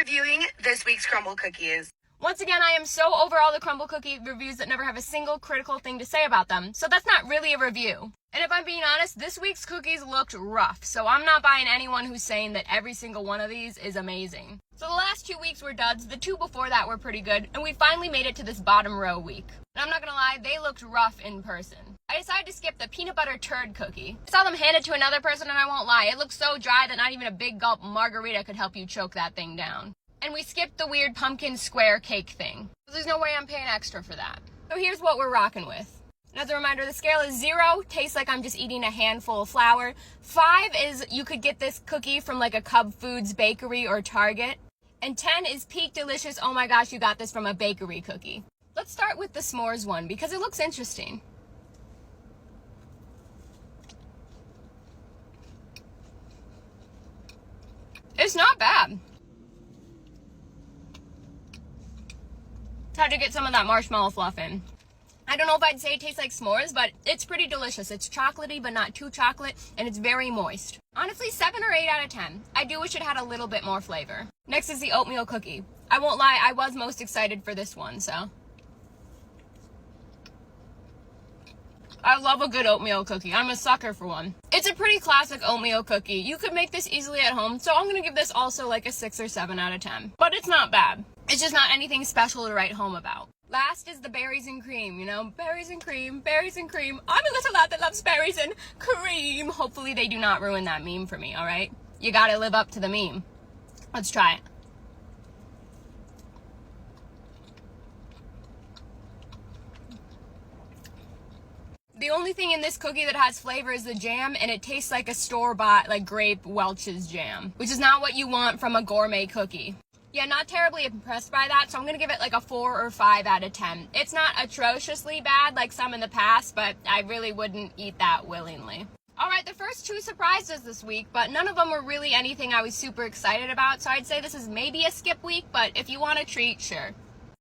reviewing this week's crumble cookies. Once again, I am so over all the crumble cookie reviews that never have a single critical thing to say about them, so that's not really a review. And if I'm being honest, this week's cookies looked rough, so I'm not buying anyone who's saying that every single one of these is amazing. So the last 2 weeks were duds, the 2 before that were pretty good, and we finally made it to this bottom row week. And I'm not gonna lie, they looked rough in person. I decided to skip the peanut butter turd cookie. I saw them hand it to another person and I won't lie, it looked so dry that not even a big gulp margarita could help you choke that thing down. And we skipped the weird pumpkin square cake thing. There's no way I'm paying extra for that. So here's what we're rocking with. And as a reminder, the scale is 0, tastes like I'm just eating a handful of flour. 5 is you could get this cookie from like a Cub Foods bakery or Target. And 10 is peak delicious, oh my gosh, you got this from a bakery cookie. Let's start with the s'mores one because it looks interesting. It's not bad. Had to get some of that marshmallow fluff in. I don't know if I'd say it tastes like s'mores, but it's pretty delicious. It's chocolatey, but not too chocolate, and it's very moist. Honestly, 7 or 8 out of 10. I do wish it had a little bit more flavor. Next is the oatmeal cookie. I won't lie, I was most excited for this one, so. I love a good oatmeal cookie. I'm a sucker for one. It's a pretty classic oatmeal cookie. You could make this easily at home, so I'm gonna give this also like a 6 or 7 out of 10. But it's not bad. It's just not anything special to write home about. Last is the berries and cream, you know, berries and cream, berries and cream. I'm a little lad that loves berries and cream. Hopefully they do not ruin that meme for me, all right? You gotta live up to the meme. Let's try it. The only thing in this cookie that has flavor is the jam, and it tastes like a store-bought, like, grape Welch's jam, which is not what you want from a gourmet cookie. Yeah, not terribly impressed by that, so I'm gonna give it like a 4 or 5 out of 10. It's not atrociously bad like some in the past, but I really wouldn't eat that willingly. Alright, the first 2 surprised us this week, but none of them were really anything I was super excited about, so I'd say this is maybe a skip week, but if you want a treat, sure.